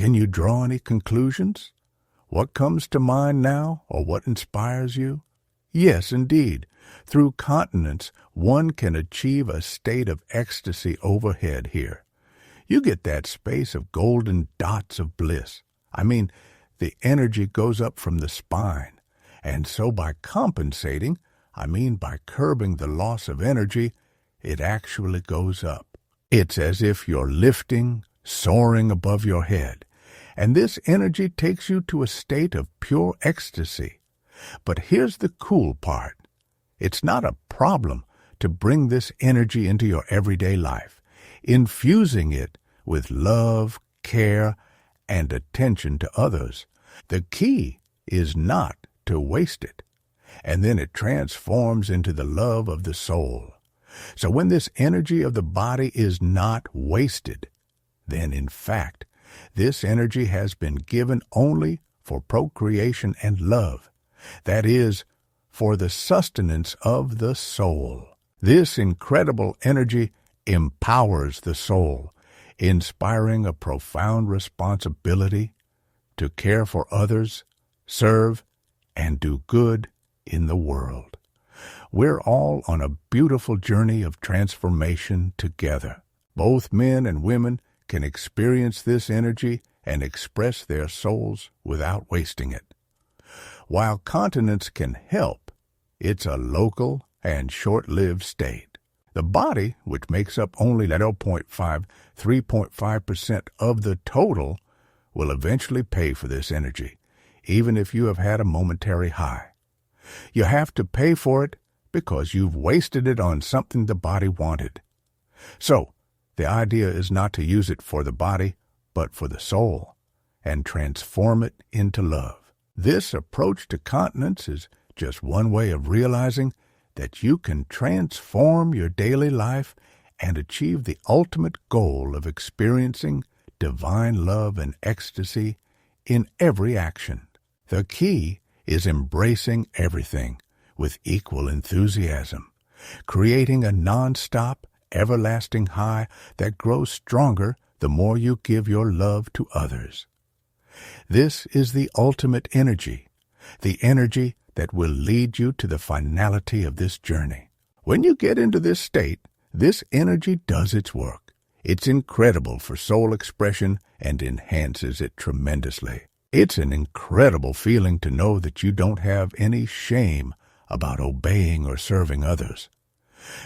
Can you draw any conclusions? What comes to mind now, or what inspires you? Yes, indeed. Through continence, one can achieve a state of ecstasy overhead here. You get that space of golden dots of bliss. I mean, the energy goes up from the spine. And so by compensating, by curbing the loss of energy, it actually goes up. It's as if you're lifting, soaring above your head. And this energy takes you to a state of pure ecstasy. But here's the cool part. It's not a problem to bring this energy into your everyday life, infusing it with love, care, and attention to others. The key is not to waste it, and then it transforms into the love of the soul. So when this energy of the body is not wasted, then in fact, this energy has been given only for procreation and love. That is, for the sustenance of the soul. This incredible energy empowers the soul, inspiring a profound responsibility to care for others, serve, and do good in the world. We're all on a beautiful journey of transformation together. Both men and women can experience this energy and express their souls without wasting it. While continence can help, it's a local and short-lived state. The body, which makes up only 3.5% of the total, will eventually pay for this energy, even if you have had a momentary high. You have to pay for it because you've wasted it on something the body wanted. So, the idea is not to use it for the body, but for the soul, and transform it into love. This approach to continence is just one way of realizing that you can transform your daily life and achieve the ultimate goal of experiencing divine love and ecstasy in every action. The key is embracing everything with equal enthusiasm, creating a non-stop, everlasting high that grows stronger the more you give your love to others. This is the ultimate energy, the energy that will lead you to the finality of this journey. When you get into this state, this energy does its work. It's incredible for soul expression and enhances it tremendously. It's an incredible feeling to know that you don't have any shame about obeying or serving others.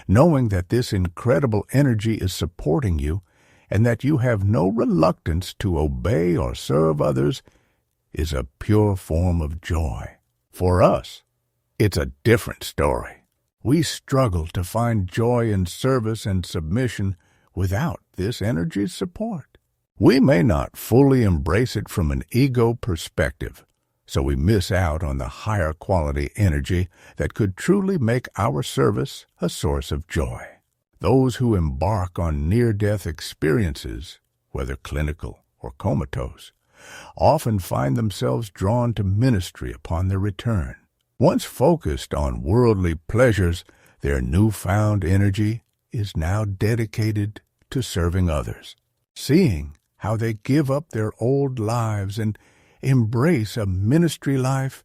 Knowing that this incredible energy is supporting you and that you have no reluctance to obey or serve others is a pure form of joy. For us, it's a different story. We struggle to find joy in service and submission without this energy's support. We may not fully embrace it from an ego perspective, so we miss out on the higher quality energy that could truly make our service a source of joy. Those who embark on near-death experiences, whether clinical or comatose, often find themselves drawn to ministry upon their return. Once focused on worldly pleasures, their newfound energy is now dedicated to serving others. Seeing how they give up their old lives and embrace a ministry life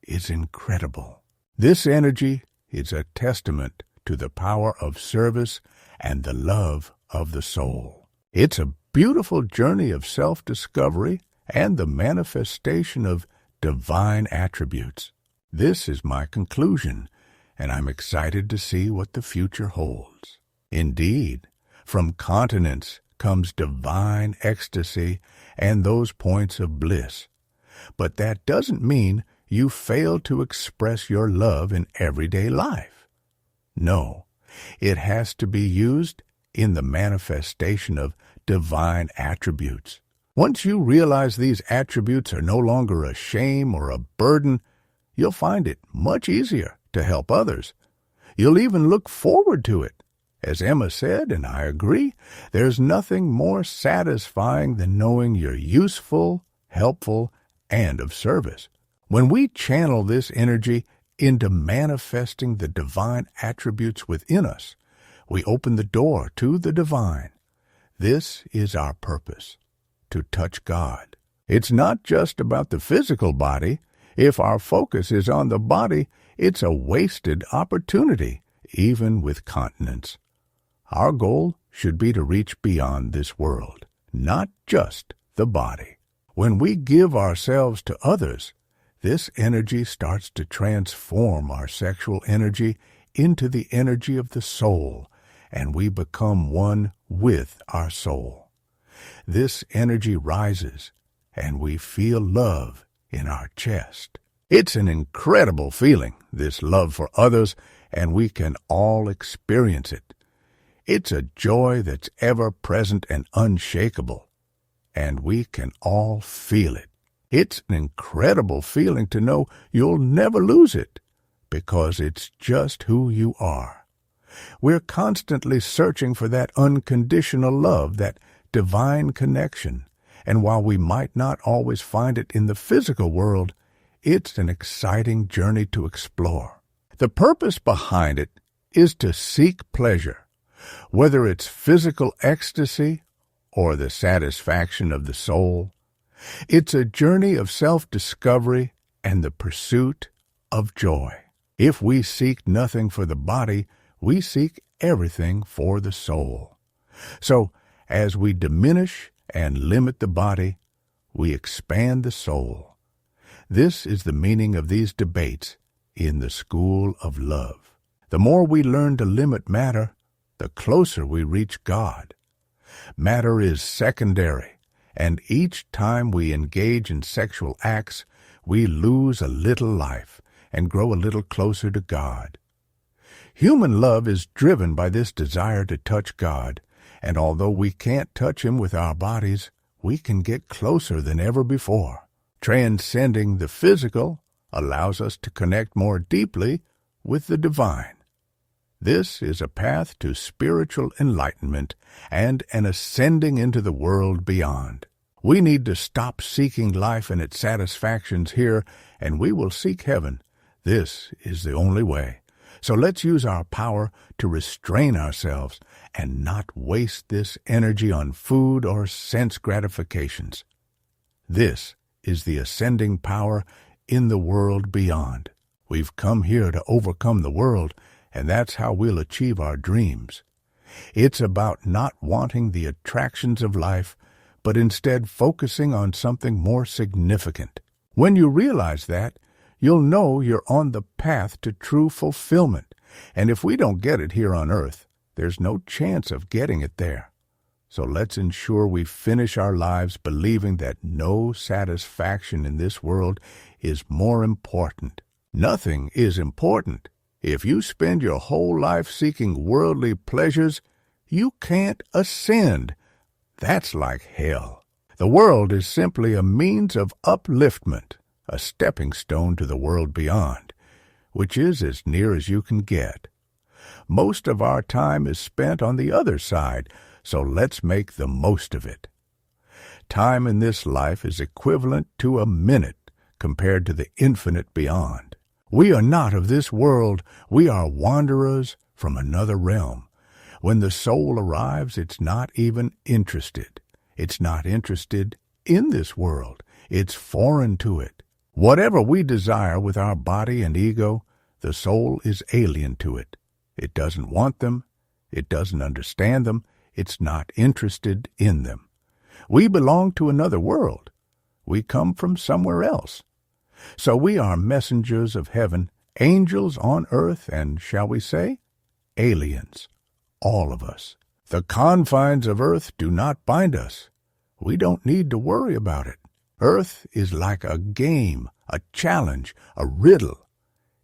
is incredible. This energy is a testament to the power of service and the love of the soul. It's a beautiful journey of self-discovery and the manifestation of divine attributes. This is my conclusion, and I'm excited to see what the future holds. Indeed, from continence comes divine ecstasy and those points of bliss. But that doesn't mean you fail to express your love in everyday life. No, it has to be used in the manifestation of divine attributes. Once you realize these attributes are no longer a shame or a burden, you'll find it much easier to help others. You'll even look forward to it. As Emma said, and I agree, there's nothing more satisfying than knowing you're useful, helpful, and of service. When we channel this energy into manifesting the divine attributes within us, we open the door to the divine. This is our purpose, to touch God. It's not just about the physical body. If our focus is on the body, it's a wasted opportunity, even with continence. Our goal should be to reach beyond this world, not just the body. When we give ourselves to others, this energy starts to transform our sexual energy into the energy of the soul, and we become one with our soul. This energy rises, and we feel love in our chest. It's an incredible feeling, this love for others, and we can all experience it. It's a joy that's ever present and unshakable, and we can all feel it. It's an incredible feeling to know you'll never lose it, because it's just who you are. We're constantly searching for that unconditional love, that divine connection, and while we might not always find it in the physical world, it's an exciting journey to explore. The purpose behind it is to seek pleasure, whether it's physical ecstasy or the satisfaction of the soul. It's a journey of self-discovery and the pursuit of joy. If we seek nothing for the body, we seek everything for the soul. So, as we diminish and limit the body, we expand the soul. This is the meaning of these debates in the school of love. The more we learn to limit matter, the closer we reach God. Matter is secondary, and each time we engage in sexual acts, we lose a little life and grow a little closer to God. Human love is driven by this desire to touch God, and although we can't touch Him with our bodies, we can get closer than ever before. Transcending the physical allows us to connect more deeply with the divine. This is a path to spiritual enlightenment and an ascending into the world beyond. We need to stop seeking life and its satisfactions here, and we will seek heaven. This is the only way. So let's use our power to restrain ourselves and not waste this energy on food or sense gratifications. This is the ascending power in the world beyond. We've come here to overcome the world, and that's how we'll achieve our dreams. It's about not wanting the attractions of life, but instead focusing on something more significant. When you realize that, you'll know you're on the path to true fulfillment, and if we don't get it here on earth, there's no chance of getting it there. So let's ensure we finish our lives believing that no satisfaction in this world is more important. Nothing is important. If you spend your whole life seeking worldly pleasures, you can't ascend. That's like hell. The world is simply a means of upliftment, a stepping stone to the world beyond, which is as near as you can get. Most of our time is spent on the other side, so let's make the most of it. Time in this life is equivalent to a minute compared to the infinite beyond. We are not of this world. We are wanderers from another realm. When the soul arrives, it's not even interested. It's not interested in this world. It's foreign to it. Whatever we desire with our body and ego, the soul is alien to it. It doesn't want them. It doesn't understand them. It's not interested in them. We belong to another world. We come from somewhere else. So we are messengers of heaven, angels on earth, and, shall we say, aliens, all of us. The confines of earth do not bind us. We don't need to worry about it. Earth is like a game, a challenge, a riddle.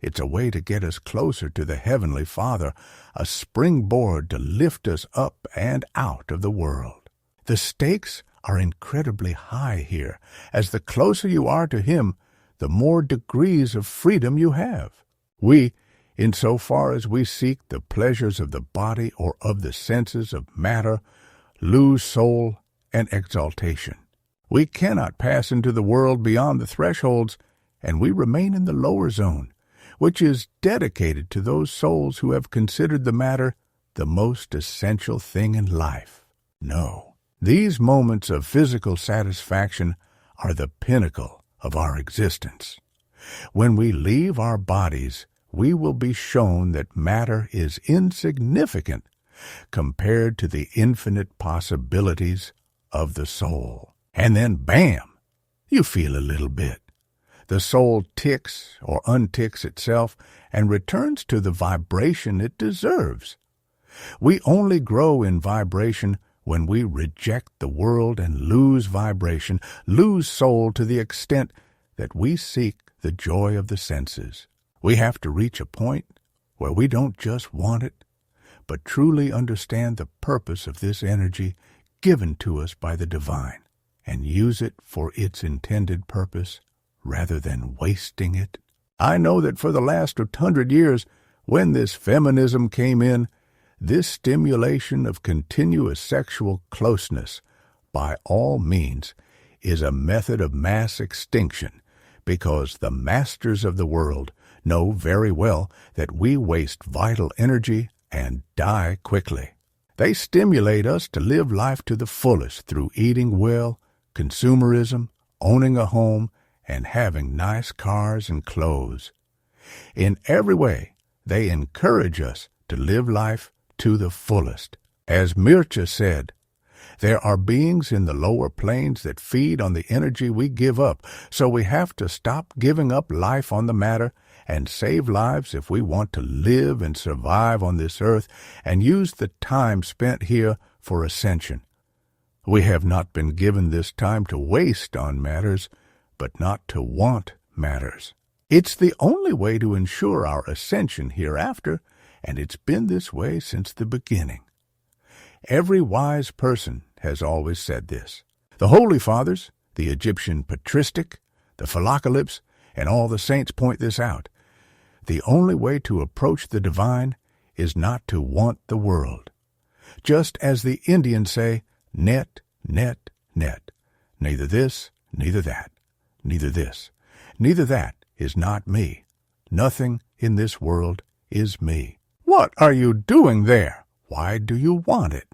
It's a way to get us closer to the Heavenly Father, a springboard to lift us up and out of the world. The stakes are incredibly high here. As the closer you are to Him, the more degrees of freedom you have. We, insofar as we seek the pleasures of the body or of the senses of matter, lose soul and exaltation. We cannot pass into the world beyond the thresholds, and we remain in the lower zone, which is dedicated to those souls who have considered the matter the most essential thing in life. No, These moments of physical satisfaction are the pinnacle of our existence. When we leave our bodies, we will be shown that matter is insignificant compared to the infinite possibilities of the soul. And then, bam, you feel a little bit. The soul ticks or unticks itself and returns to the vibration it deserves. We only grow in vibration when we reject the world and lose vibration, lose soul to the extent that we seek the joy of the senses. We have to reach a point where we don't just want it, but truly understand the purpose of this energy given to us by the divine and use it for its intended purpose rather than wasting it. I know that for the last 100 years, when this feminism came in, this stimulation of continuous sexual closeness, by all means, is a method of mass extinction, because the masters of the world know very well that we waste vital energy and die quickly. They stimulate us to live life to the fullest through eating well, consumerism, owning a home, and having nice cars and clothes. In every way, they encourage us to live life to the fullest. As Mircea said, there are beings in the lower planes that feed on the energy we give up, so we have to stop giving up life on the matter and save lives if we want to live and survive on this earth and use the time spent here for ascension. We have not been given this time to waste on matters, but not to want matters. It's the only way to ensure our ascension hereafter, and it's been this way since the beginning. Every wise person has always said this. The Holy Fathers, the Egyptian patristic, the Philocalypse, and all the saints point this out. The only way to approach the divine is not to want the world. Just as the Indians say, net, net, net. Neither this, neither that. Neither this, neither that is not me. Nothing in this world is me. What are you doing there? Why do you want it?